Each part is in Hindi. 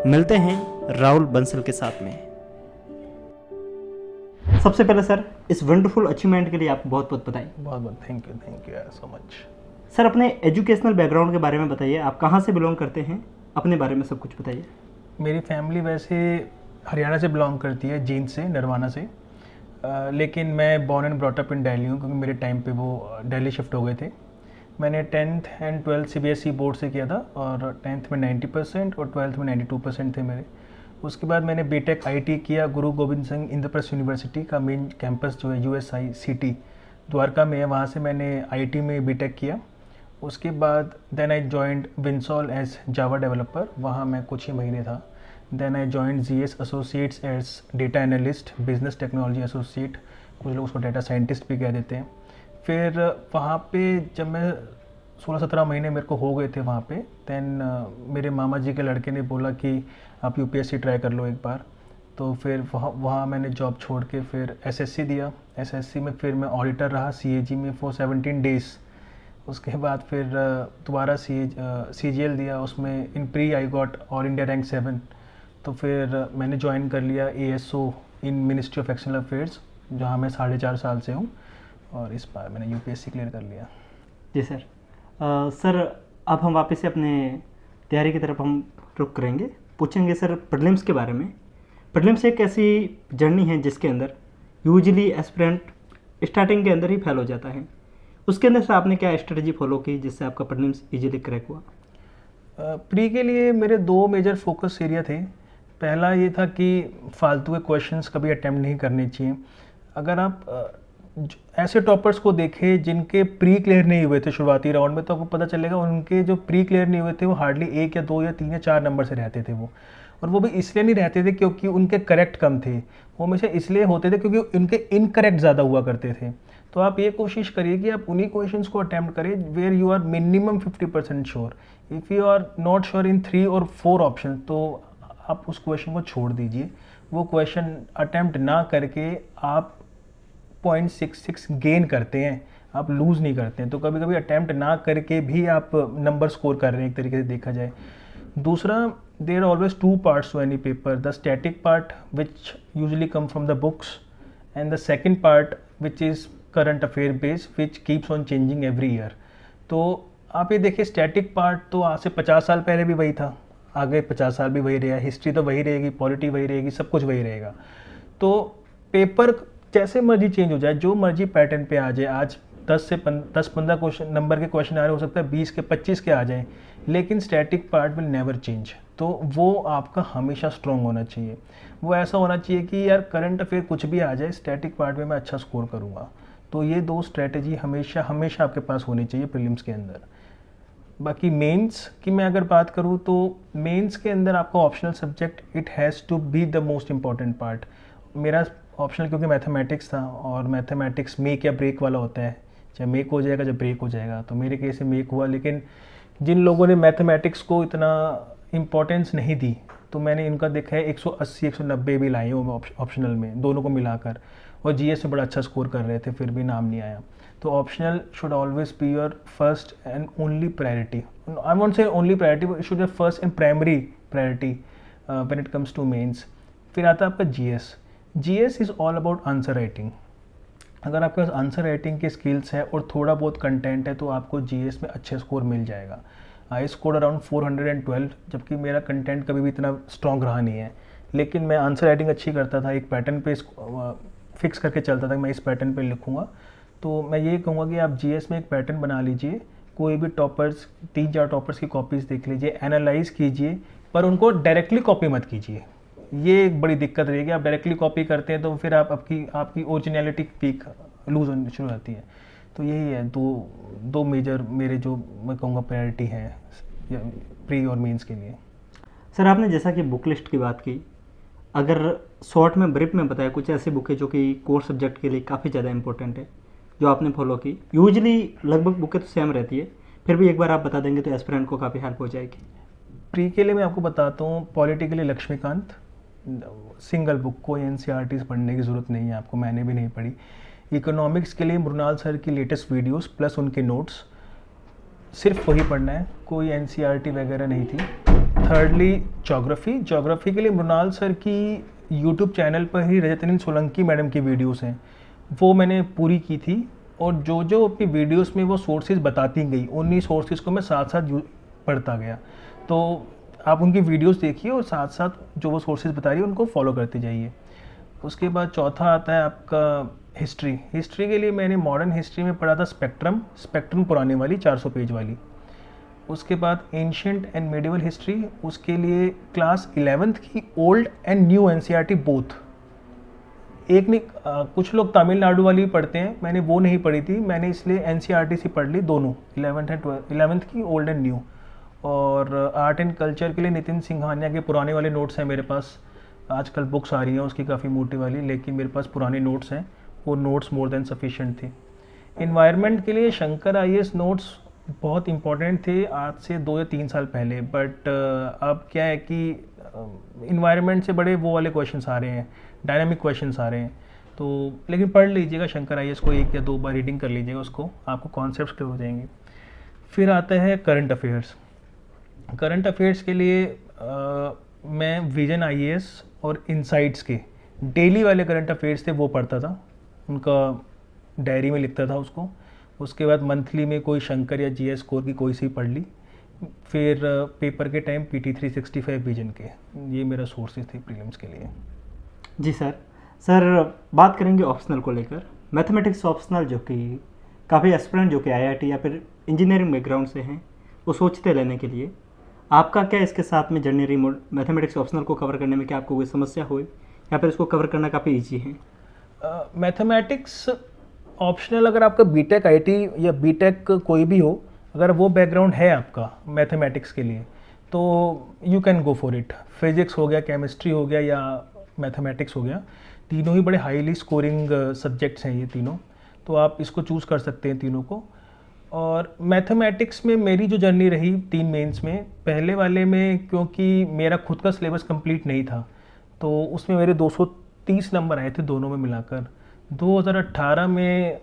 मिलते हैं राहुल बंसल के साथ में। सबसे पहले सर, इस वंडरफुल अचीवमेंट के लिए आपको बहुत बहुत बधाई। बहुत बहुत thank you so much. Sir, अपने एजुकेशनल बैकग्राउंड के बारे में बताइए, आप कहाँ से बिलोंग करते हैं, अपने बारे में सब कुछ बताइए। मेरी फैमिली वैसे हरियाणा से बिलोंग करती है, जींद से, नरवाना से। लेकिन मैं born and brought up in Delhi हूँ, क्योंकि मेरे टाइम पे वो दिल्ली शिफ्ट हो गए थे। मैंने 10th and 12th CBSE board से किया था, और 10th में 90% और 12th में 92% थे मेरे। उसके बाद मैंने बीटेक IT किया गुरु गोविंद सिंह इंद्रप्रस्थ यूनिवर्सिटी का मेन कैंपस जो है USICT द्वारका में है, वहाँ से मैंने IT में बीटेक किया। उसके बाद then I joined Winsol as Java developer, वहाँ मैं कुछ ही महीने था। Then I joined GS associates as data analyst, business technology associate, कुछ लोग उसको डेटा साइंटिस्ट भी कह देते हैं। फिर वहाँ पे जब मैं 16-17 महीने मेरे को हो गए थे वहाँ पे, देन मेरे मामा जी के लड़के ने बोला कि आप UPSC ट्राई कर लो एक बार। तो फिर वहाँ मैंने जॉब छोड़ के फिर SSC दिया। SSC में फिर मैं ऑडिटर रहा CAG में फॉर 17 डेज़। उसके बाद फिर दोबारा CGL दिया, उसमें इन pre I got all India rank 7। तो फिर मैंने ज्वाइन कर लिया ASO in ministry of external affairs, जहाँ मैं 4.5 साल से हूँ, और इस बार मैंने UPSC क्लियर कर लिया। जी सर। सर, अब हम वापस से अपने तैयारी की तरफ हम रुक करेंगे, पूछेंगे सर प्रीलिम्स के बारे में। प्रीलिम्स एक ऐसी जर्नी है जिसके अंदर यूजुअली एस्पिरेंट स्टार्टिंग के अंदर ही फेल हो जाता है। उसके अंदर से आपने क्या स्ट्रेटजी फॉलो की जिससे आपका प्रीलिम्स इजीली क्रैक हुआ? प्री के लिए मेरे 2 मेजर फोकस एरिया थे। पहला ये था कि फालतू के क्वेश्चंस कभी अटैम्प्ट नहीं करने चाहिए। अगर आप ऐसे टॉपर्स को देखें जिनके प्री क्लियर नहीं हुए थे शुरुआती राउंड में, तो आपको पता चलेगा उनके जो प्री क्लियर नहीं हुए थे वो हार्डली 1 या 2 या 3 या 4 नंबर से रहते थे वो। और वो भी इसलिए नहीं रहते थे क्योंकि उनके करेक्ट कम थे, वो हमेशा इसलिए होते थे क्योंकि उनके इनकरेक्ट ज़्यादा हुआ करते थे। तो आप ये कोशिश करिए कि आप उन्हीं क्वेश्चंस को अटैम्प्ट करें where you are minimum 50% sure. If you are not sure in 3 और 4 ऑप्शन, तो आप उस क्वेश्चन को छोड़ दीजिए। वो क्वेश्चन अटैम्प्ट ना करके आप 0.66 गेन करते हैं, आप लूज़ नहीं करते हैं। तो कभी कभी अटैम्प्ट ना करके भी आप नंबर स्कोर कर रहे हैं, एक तरीके से देखा जाए। दूसरा, there are always 2 parts to any paper, the static part which usually come from the books, and the second part which is current affair base which keeps on changing every year. तो आप ये देखिए, स्टैटिक पार्ट तो आज से 50 साल पहले भी वही था, आगे 50 साल भी वही रहेगा, हिस्ट्री तो वही रहेगी, पॉलिटी वही रहेगी, सब कुछ वही रहेगा। तो पेपर जैसे मर्जी चेंज हो जाए, जो मर्जी पैटर्न पे आ जाए, आज 10-15 क्वेश्चन नंबर के क्वेश्चन आ रहे, हो सकता है 20 के 25 के आ जाएं, लेकिन static part will never change. तो वो आपका हमेशा स्ट्रॉन्ग होना चाहिए। वो ऐसा होना चाहिए कि यार करंट अफेयर कुछ भी आ जाए, स्टैटिक पार्ट में मैं अच्छा स्कोर करूँगा। तो ये 2 स्ट्रेटजी हमेशा हमेशा आपके पास होनी चाहिए प्रीलिम्स के अंदर। बाकी मेंस की मैं अगर बात करूँ, तो मेंस के अंदर आपका optional subject it has to be the most important part. मेरा ऑप्शनल क्योंकि मैथमेटिक्स था, और मैथमेटिक्स मेक या ब्रेक वाला होता है, चाहे मेक हो जाएगा चाहे ब्रेक हो जाएगा। तो मेरे केस में मेक हुआ, लेकिन जिन लोगों ने मैथमेटिक्स को इतना इम्पोर्टेंस नहीं दी, तो मैंने इनका देखा है 180-190 भी लाए वो ऑप्शनल में, दोनों को मिलाकर। और GS में बड़ा अच्छा स्कोर कर रहे थे, फिर भी नाम नहीं आया। तो optional should always be your first and only priority. I won't say only priority, but it should be first and primary priority when it comes to mains. फिर आता है आपका GS is all about answer writing. अगर आपके पास आंसर राइटिंग की स्किल्स है और थोड़ा बहुत कंटेंट है, तो आपको GS में अच्छे स्कोर मिल जाएगा। आई स्कोर अराउंड 412, जबकि मेरा कंटेंट कभी भी इतना स्ट्रॉन्ग रहा नहीं है, लेकिन मैं आंसर राइटिंग अच्छी करता था, एक पैटर्न पे फिक्स करके चलता था कि मैं इस पैटर्न पे लिखूँगा। तो मैं ये कहूँगा कि आप GS में एक पैटर्न बना लीजिए, कोई भी टॉपर्स 3-4 टॉपर्स की कॉपीज़ देख लीजिए, एनालाइज कीजिए, पर उनको डायरेक्टली कॉपी मत कीजिए। ये एक बड़ी दिक्कत रहेगी, आप डायरेक्टली कॉपी करते हैं तो फिर आपकी ओरिजिनलिटी पीक लूज होनी शुरू होती है। तो यही है दो मेजर मेरे जो मैं कहूँगा प्रायोरिटी है प्री और मेंस के लिए। सर, आपने जैसा कि बुक लिस्ट की बात की, अगर शॉर्ट में ब्रीफ में बताया कुछ ऐसी बुकें जो कि कोर सब्जेक्ट के लिए काफ़ी ज़्यादा इंपॉर्टेंट है जो आपने फॉलो की। यूजुअली लगभग बुकें तो सेम रहती है, फिर भी एक बार आप बता देंगे तो एस्पिरेंट को काफ़ी हेल्प हो जाएगी। प्री के लिए मैं आपको बताता हूँ, पॉलिटी के लिए लक्ष्मीकांत, सिंगल बुक, कोई NCERTs पढ़ने की ज़रूरत नहीं है आपको, मैंने भी नहीं पढ़ी। इकोनॉमिक्स के लिए मृणाल सर की लेटेस्ट वीडियोस प्लस उनके नोट्स, सिर्फ वही पढ़ना है, कोई NCERT वगैरह नहीं थी। थर्डली जोग्राफ़ी के लिए मृणाल सर की यूट्यूब चैनल पर ही रजतनील सोलंकी मैडम की वीडियोस हैं, वो मैंने पूरी की थी। और जो जो अपनी वीडियोस में वो सोर्सेज बताती गई, उन्हीं सोर्सेज को मैं साथ साथ पढ़ता गया। तो आप उनकी वीडियोस देखिए और साथ साथ जो वो सोर्सेज बता रही है उनको फॉलो करते जाइए। उसके बाद चौथा आता है आपका हिस्ट्री के लिए मैंने मॉडर्न हिस्ट्री में पढ़ा था स्पेक्ट्रम पुराने वाली 400 पेज वाली। उसके बाद एंशिएंट एंड मेडिवल हिस्ट्री, उसके लिए क्लास 11th की old and new NCERT both. एक नहीं कुछ लोग तमिलनाडु वाली पढ़ते हैं, मैंने वो नहीं पढ़ी थी, मैंने इसलिए एनसीईआरटी से पढ़ ली दोनों, 11th की ओल्ड एंड न्यू। और आर्ट एंड कल्चर के लिए नितिन सिंघानिया के पुराने वाले नोट्स हैं मेरे पास। आजकल बुक्स आ रही हैं उसकी काफ़ी मोटी वाली, लेकिन मेरे पास पुराने नोट्स हैं, वो नोट्स मोर देन सफिशिएंट थे। इन्वायरमेंट के लिए शंकर आईएएस नोट्स बहुत इंपॉर्टेंट थे आज से 2 या 3 साल पहले, बट अब क्या है कि इन्वायरमेंट से बड़े वो वाले क्वेश्चंस आ रहे हैं, डायनामिक क्वेश्चंस आ रहे हैं। तो लेकिन पढ़ लीजिएगा शंकर आईएएस को, 1 या 2 बार रीडिंग कर लीजिएगा उसको, आपको कॉन्सेप्ट्स क्लियर हो जाएंगे। फिर आता है करंट अफेयर्स के लिए मैं विजन आईएएस और इनसाइट्स के डेली वाले करंट अफेयर्स थे वो पढ़ता था, उनका डायरी में लिखता था उसको। उसके बाद मंथली में कोई शंकर या जीएस स्कोर की कोई सी पढ़ ली। फिर पेपर के टाइम पीटी 365 विजन के, ये मेरा सोर्सेज थे प्रीलिम्स के लिए। जी सर बात करेंगे ऑप्शनल को लेकर। मैथमेटिक्स ऑप्शनल जो कि काफ़ी एस्पिरेंट जो कि आईआईटी या फिर इंजीनियरिंग बैकग्राउंड से हैं वो सोचते लेने के लिए, आपका क्या इसके साथ में जर्नी रही मैथमेटिक्स ऑप्शनल को कवर करने में? क्या आपको कोई समस्या हुई या फिर इसको कवर करना काफ़ी ईजी है? मैथमेटिक्स ऑप्शनल अगर आपका बीटेक आईटी या बीटेक कोई भी हो, अगर वो बैकग्राउंड है आपका मैथमेटिक्स के लिए तो you can go for it. Physics हो गया, केमिस्ट्री हो गया या मैथमेटिक्स हो गया, तीनों ही बड़े हाईली स्कोरिंग सब्जेक्ट्स हैं ये तीनों, तो आप इसको चूज़ कर सकते हैं तीनों को। और मैथमेटिक्स में मेरी जो जर्नी रही 3 मेंस में, पहले वाले में क्योंकि मेरा खुद का सिलेबस कंप्लीट नहीं था तो उसमें मेरे 230 नंबर आए थे दोनों में मिलाकर। 2018 में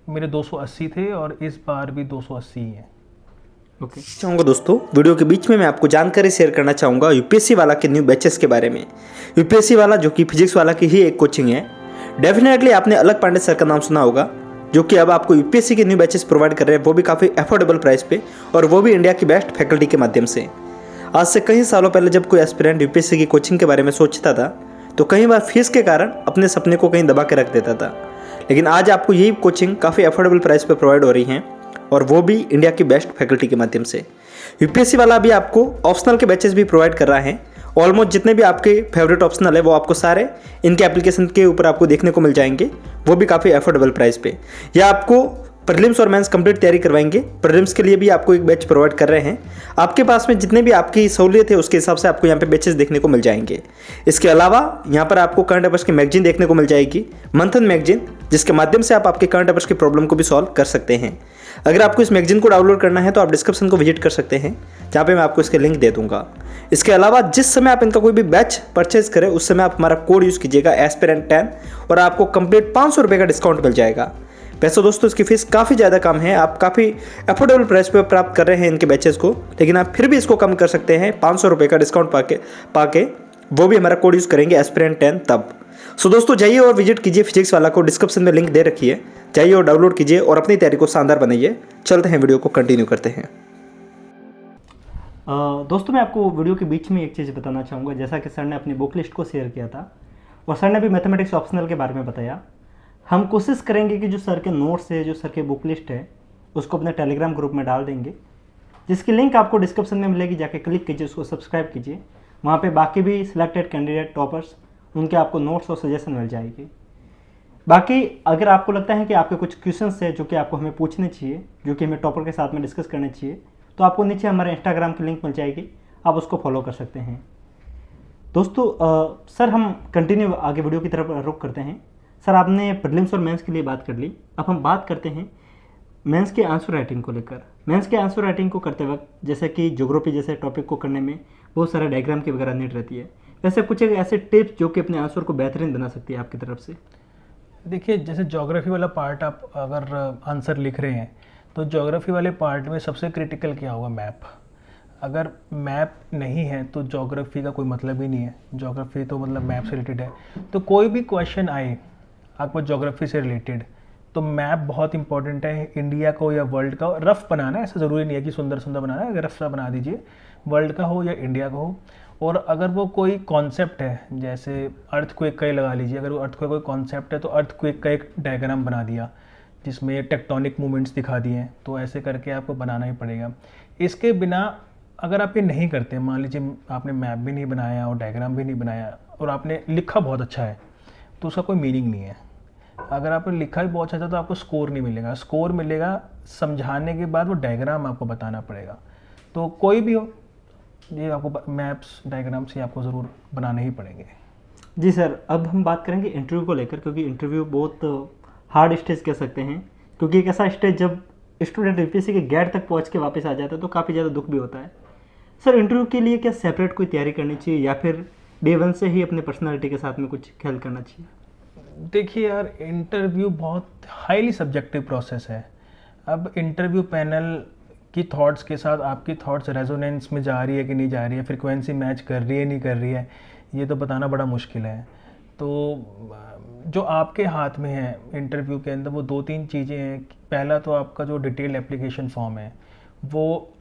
मेरे 280 थे और इस बार भी 280 ही हैं। ओके चाहूँगा दोस्तों, वीडियो के बीच में मैं आपको जानकारी शेयर करना चाहूँगा यूपीएससी वाला के न्यू बैचेस के बारे में। यूपीएससी वाला जो कि फिजिक्स वाला की ही एक कोचिंग है। डेफिनेटली आपने अलग पांडे सर का नाम सुना होगा, जो कि अब आपको यूपीएससी के न्यू बैचेस प्रोवाइड कर रहे हैं, वो भी काफ़ी अफोर्डेबल प्राइस पे, और वो भी इंडिया की बेस्ट फैकल्टी के माध्यम से। आज से कई सालों पहले जब कोई एस्पिरेंट यूपीएससी की कोचिंग के बारे में सोचता था तो कई बार फीस के कारण अपने सपने को कहीं दबा के रख देता था, लेकिन आज आपको यही कोचिंग काफ़ी अफोर्डेबल प्राइस पे प्रोवाइड हो रही हैं, और वो भी इंडिया की बेस्ट फैकल्टी के माध्यम से। यूपीएससी वाला भी आपको ऑप्शनल के बैचेस भी प्रोवाइड कर रहा है। ऑलमोस्ट जितने भी आपके फेवरेट ऑप्शनल है वो आपको सारे इनके एप्लीकेशन के ऊपर आपको देखने को मिल जाएंगे, वो भी काफ़ी अफोर्डेबल प्राइस पे। या आपको प्रीलिम्स और मेंस कंप्लीट तैयारी करवाएंगे, प्रीलिम्स के लिए भी आपको एक बैच प्रोवाइड कर रहे हैं। आपके पास में जितने भी आपकी सहूलियत है उसके हिसाब से आपको यहाँ पे बैचेस देखने को मिल जाएंगे। इसके अलावा यहाँ पर आपको करंट अफेयर्स की मैगजीन देखने को मिल जाएगी, मंथन मैगजीन, जिसके माध्यम से आप आपके करंट अफेयर्स की प्रॉब्लम को भी सॉल्व कर सकते हैं। अगर आपको इस मैगजीन को डाउनलोड करना है तो आप डिस्क्रिप्शन को विजिट कर सकते हैं, जहाँ पे मैं आपको इसके लिंक दे दूंगा। इसके अलावा जिस समय आप इनका कोई भी बैच परचेज करें उस समय आप हमारा कोड यूज़ कीजिएगा एस्पिरेंट10 और आपको कंप्लीट 500 रुपये का डिस्काउंट मिल जाएगा। वैसे दोस्तों इसकी फीस काफ़ी ज़्यादा कम है, आप काफ़ी अफोर्डेबल प्राइस पे प्राप्त कर रहे हैं इनके बैचेस को, लेकिन आप फिर भी इसको कम कर सकते हैं 500 रुपये का डिस्काउंट पाके, वो भी हमारा कोड यूज़ करेंगे एस्पिरेंट10 तब। सो दोस्तों जाइए और विजिट कीजिए फिजिक्स वाला को, डिस्क्रिप्शन में लिंक दे रखी है, जाइए और डाउनलोड कीजिए और अपनी तैयारी को शानदार बनाइए। चलते हैं वीडियो को कंटिन्यू करते हैं। दोस्तों मैं आपको वीडियो के बीच में एक चीज़ बताना चाहूँगा। जैसा कि सर ने अपनी बुक लिस्ट को शेयर किया था और सर ने भी मैथमेटिक्स ऑप्शनल के बारे में बताया, हम कोशिश करेंगे कि जो सर के नोट्स है, जो सर के बुक लिस्ट है, उसको अपने टेलीग्राम ग्रुप में डाल देंगे, जिसकी लिंक आपको डिस्क्रिप्शन में मिलेगी। जाके क्लिक कीजिए, उसको सब्सक्राइब कीजिए। वहाँ पे बाकी भी सिलेक्टेड कैंडिडेट टॉपर्स, उनके आपको नोट्स और सजेशन मिल जाएगी। बाकी अगर आपको लगता है कि आपके कुछ क्वेश्चंस है जो कि आपको हमें पूछने चाहिए, जो कि हमें टॉपर के साथ में डिस्कस करने चाहिए, तो आपको नीचे हमारे इंस्टाग्राम की लिंक मिल जाएगी, आप उसको फॉलो कर सकते हैं। दोस्तों सर हम कंटिन्यू आगे वीडियो की तरफ रुख करते हैं। सर आपने प्रीलिम्स और मेंस के लिए बात कर ली, अब हम बात करते हैं मेंस के आंसर राइटिंग को लेकर। मेंस के आंसर राइटिंग को करते वक्त जैसे कि ज्योग्राफी जैसे टॉपिक को करने में बहुत सारा डायग्राम की वगैरह नीड रहती है, वैसे कुछ ऐसे टिप्स जो कि अपने आंसर को बेहतरीन बना सकती है आपकी तरफ से? देखिए जैसे ज्योग्राफी वाला पार्ट आप अगर आंसर लिख रहे हैं तो ज्योग्राफी वाले पार्ट में सबसे क्रिटिकल क्या होगा, मैप। अगर मैप नहीं है तो ज्योग्राफी का कोई मतलब ही नहीं है, ज्योग्राफी तो मतलब मैप से रिलेटेड है। तो कोई भी क्वेश्चन आए आपको ज्योग्राफी से रिलेटेड, तो मैप बहुत इंपॉर्टेंट है। इंडिया को या वर्ल्ड का रफ बनाना है, ऐसा ज़रूरी नहीं है कि सुंदर सुंदर बनाना है, अगर रफ सा बना दीजिए, वर्ल्ड का हो या इंडिया का हो। और अगर वो कोई कॉन्सेप्ट है, जैसे अर्थक्वेक का ही लगा लीजिए, अगर वो अर्थक्वेक कोई कॉन्सेप्ट है तो अर्थक्वेक का एक डायग्राम बना दिया जिसमें टेक्टोनिक मूवमेंट्स दिखा दिए हैं, तो ऐसे करके आपको बनाना ही पड़ेगा। इसके बिना अगर आप ये नहीं करते, मान लीजिए आपने मैप भी नहीं बनाया और डायग्राम भी नहीं बनाया और आपने लिखा बहुत अच्छा है, तो उसका कोई मीनिंग नहीं है। अगर आपने लिखा भी बहुत अच्छा था तो आपको स्कोर नहीं मिलेगा, स्कोर मिलेगा समझाने के बाद, वो डायग्राम आपको बताना पड़ेगा। तो कोई भी हो, ये आपको मैप्स डायग्राम से आपको ज़रूर बनाने ही पड़ेंगे। जी सर, अब हम बात करेंगे इंटरव्यू को लेकर, क्योंकि इंटरव्यू बहुत हार्ड स्टेज कह सकते हैं, क्योंकि एक ऐसा स्टेज जब स्टूडेंट यूपीएससी के गेट तक पहुंच के वापस आ जाता है तो काफ़ी ज़्यादा दुख भी होता है। सर, इंटरव्यू के लिए क्या सेपरेट कोई तैयारी करनी चाहिए या फिर डे वन से ही अपने पर्सनालिटी के साथ में कुछ ख्याल करना चाहिए? देखिए यार, इंटरव्यू बहुत हाईली सब्जेक्टिव प्रोसेस है। अब इंटरव्यू पैनल की थॉट्स के साथ आपकी थॉट्स रेजोनेंस में जा रही है कि नहीं जा रही है, फ्रीक्वेंसी मैच कर रही है नहीं कर रही है, ये तो बताना बड़ा मुश्किल है। तो जो आपके हाथ में है इंटरव्यू के अंदर, वो 2-3 चीज़ें हैं। पहला तो आपका जो डिटेल एप्लीकेशन फॉर्म है, वो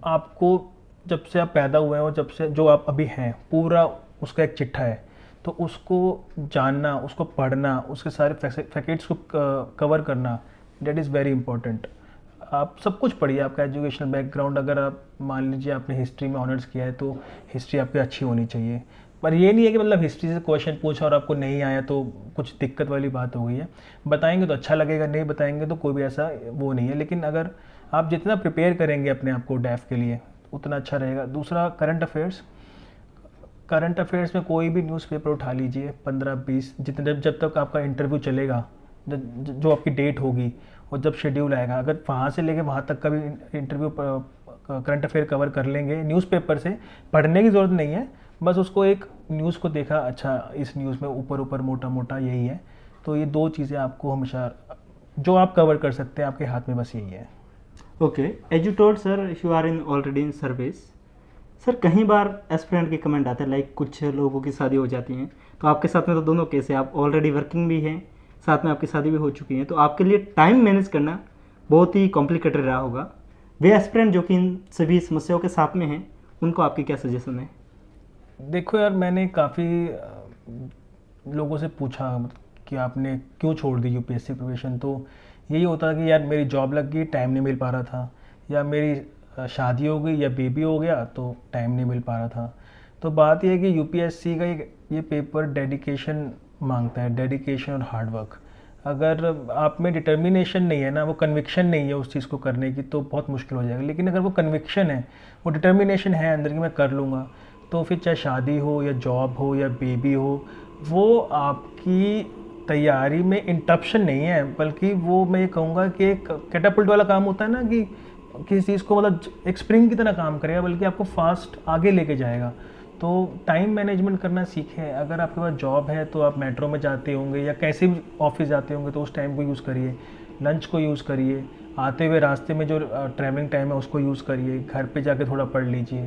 आपको जब से आप पैदा हुए हैं और जब से जो आप अभी हैं, पूरा उसका एक चिट्ठा है। तो उसको जानना, उसको पढ़ना, उसके सारे फैक्ट्स को कवर करना, डेट इज़ वेरी इंपॉर्टेंट। आप सब कुछ पढ़िए, आपका एजुकेशनल बैकग्राउंड, अगर आप मान लीजिए आपने हिस्ट्री में ऑनर्स किया है तो हिस्ट्री आपकी अच्छी होनी चाहिए। पर ये नहीं है कि मतलब हिस्ट्री से क्वेश्चन पूछा और आपको नहीं आया तो कुछ दिक्कत वाली बात हो गई है। बताएंगे तो अच्छा लगेगा, नहीं बताएंगे तो कोई भी ऐसा वो नहीं है। लेकिन अगर आप जितना प्रिपेयर करेंगे अपने आप को डैफ के लिए, उतना अच्छा रहेगा। दूसरा, करंट अफेयर्स। करंट अफेयर्स में कोई भी न्यूज़पेपर उठा लीजिए, 15-20, जितने जब तक आपका इंटरव्यू चलेगा, जो आपकी डेट होगी और जब शेड्यूल आएगा, अगर वहाँ से लेके वहाँ तक का भी इंटरव्यू करंट अफेयर कवर कर लेंगे न्यूज़पेपर से, पढ़ने की ज़रूरत नहीं है, बस उसको एक न्यूज़ को देखा, अच्छा इस न्यूज़ में ऊपर ऊपर मोटा मोटा यही है। तो ये 2 चीज़ें आपको हमेशा जो आप कवर कर सकते हैं, आपके हाथ में बस यही है। Okay, as you told sir, you are in already in service. Sir, कई बार एस्पिरेंट के कमेंट आते हैं, लाइक कुछ लोगों की शादी हो जाती हैं, तो आपके साथ में तो दोनों केस है, आप ऑलरेडी वर्किंग भी हैं, साथ में आपकी शादी भी हो चुकी है, तो आपके लिए टाइम मैनेज करना बहुत ही कॉम्प्लिकेटेड रहा होगा। वे एस्पिरेंट जो कि इन सभी समस्याओं के साथ में हैं, उनको आपकी क्या सजेशन है? देखो यार, मैंने काफ़ी लोगों से पूछा कि आपने क्यों छोड़ दी यूपीएससी प्रिपरेशन, तो यही होता है कि यार मेरी जॉब लग गई, टाइम नहीं मिल पा रहा था, या मेरी शादी हो गई या बेबी हो गया तो टाइम नहीं मिल पा रहा था। तो बात यह है कि यूपीएससी का ये पेपर डेडिकेशन मांगता है, डेडिकेशन और हार्ड वर्क। अगर आप में डिटर्मिनेशन नहीं है ना, वो कन्विक्शन नहीं है उस चीज़ को करने की, तो बहुत मुश्किल हो जाएगा। लेकिन अगर वो कन्विक्शन है, वो डिटर्मिनेशन है अंदर कि मैं कर लूँगा, तो फिर चाहे शादी हो या जॉब हो या बेबी हो, वो आपकी तैयारी में इंटरप्शन नहीं है, बल्कि वो मैं ये कहूँगा कि एक कैटापल्ट वाला काम होता है ना, कि किसी चीज़ को मतलब एक स्प्रिंग की तरह काम करेगा, बल्कि आपको फास्ट आगे लेके जाएगा। तो टाइम मैनेजमेंट करना सीखें। अगर आपके पास जॉब है तो आप मेट्रो में जाते होंगे या कैसे भी ऑफिस जाते होंगे, तो उस टाइम को यूज़ करिए, लंच को यूज़ करिए, आते हुए रास्ते में जो ट्रैवलिंग टाइम है उसको यूज़ करिए, घर पे जाके थोड़ा पढ़ लीजिए।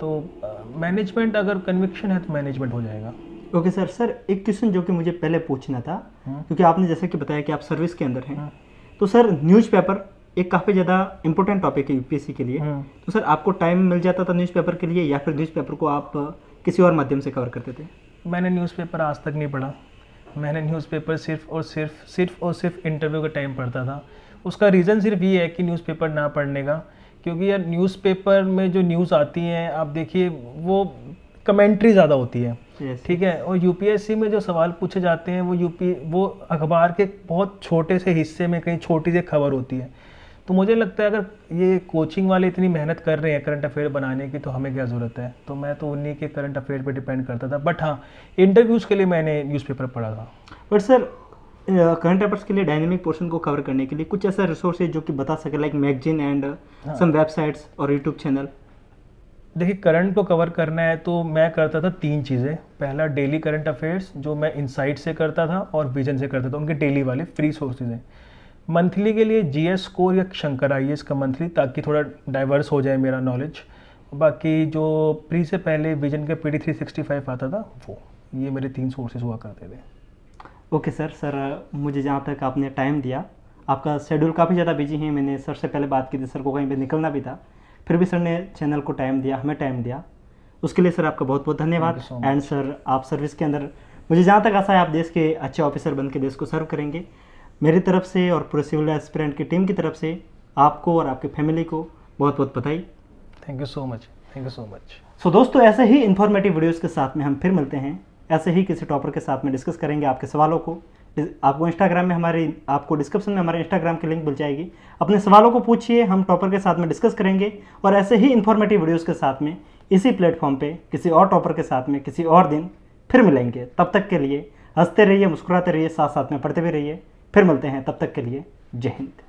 तो मैनेजमेंट, अगर कन्विक्शन है तो मैनेजमेंट हो जाएगा। Okay sir. सर, एक क्वेश्चन जो कि मुझे पहले पूछना था, क्योंकि आपने जैसे कि बताया कि आप सर्विस के अंदर हैं, तो सर न्यूज़पेपर एक काफ़ी ज़्यादा इंपॉर्टेंट टॉपिक है यूपीएससी के लिए, तो सर आपको टाइम मिल जाता था न्यूज़पेपर के लिए या फिर न्यूज़पेपर को आप किसी और माध्यम से कवर करते थे? मैंने न्यूज़पेपर आज तक नहीं पढ़ा। मैंने न्यूज़पेपर सिर्फ और सिर्फ इंटरव्यू का टाइम पढ़ता था। उसका रीज़न सिर्फ ये है कि न्यूज़पेपर ना पढ़ने का, क्योंकि यार न्यूज़पेपर में जो न्यूज़ आती हैं, आप देखिए वो कमेंट्री ज़्यादा होती है, ठीक है। और यूपीएससी में जो सवाल पूछे जाते हैं वो अखबार के बहुत छोटे से हिस्से में कहीं छोटी सी खबर होती है। तो मुझे लगता है अगर ये कोचिंग वाले इतनी मेहनत कर रहे हैं करंट अफेयर बनाने की, तो हमें क्या ज़रूरत है। तो मैं तो उन्हीं के करंट अफेयर पे डिपेंड करता था। बट हाँ, इंटरव्यूज़ के लिए मैंने न्यूज़पेपर पढ़ा था। बट सर, करंट अफेयर्स के लिए डायनेमिक पोर्शन को कवर करने के लिए कुछ ऐसा रिसोर्स है जो कि बता सके, like magazine and some websites और यूट्यूब चैनल? देखिए, करंट को कवर करना है तो मैं करता था 3 चीज़ें। पहला, डेली करंट अफेयर्स जो मैं इनसाइट से करता था और विजन से करता था, उनके डेली वाले फ्री सोर्सेज हैं। मंथली के लिए जीएस स्कोर या शंकर आईएएस का मंथली, ताकि थोड़ा डाइवर्स हो जाए मेरा नॉलेज। बाकी जो प्री से पहले विजन का PD365 आता था वो, ये मेरे 3 सोर्सेज हुआ करते थे। ओके सर मुझे जहाँ तक आपने टाइम दिया, आपका शेड्यूल काफ़ी ज़्यादा बिजी है, मैंने सर से पहले बात की थी, सर को कहीं पे निकलना भी था, फिर भी सर ने चैनल को टाइम दिया, हमें टाइम दिया, उसके लिए सर आपका बहुत बहुत धन्यवाद। Thank you so and sir आप सर्विस के अंदर, मुझे जहाँ तक आशा है आप देश के अच्छे ऑफिसर बन के देश को सर्व करेंगे। मेरी तरफ से और पूरे सिविल एस्पिरेंट की टीम की तरफ से आपको और आपके फैमिली को बहुत बहुत बधाई। Thank you so much, thank you so much. So दोस्तों, ऐसे ही इन्फॉर्मेटिव वीडियोस के साथ में हम फिर मिलते हैं, ऐसे ही किसी टॉपर के साथ में डिस्कस करेंगे आपके सवालों को। आपको इंस्टाग्राम में आपको डिस्क्रिप्शन में हमारे इंस्टाग्राम की लिंक मिल जाएगी, अपने सवालों को पूछिए, हम टॉपर के साथ में डिस्कस करेंगे। और ऐसे ही इन्फॉर्मेटिव वीडियोस के साथ में इसी प्लेटफॉर्म पे किसी और टॉपर के साथ में किसी और दिन फिर मिलेंगे। तब तक के लिए हंसते रहिए, मुस्कुराते रहिए, साथ साथ में पढ़ते भी रहिए। फिर मिलते हैं, तब तक के लिए जय हिंद।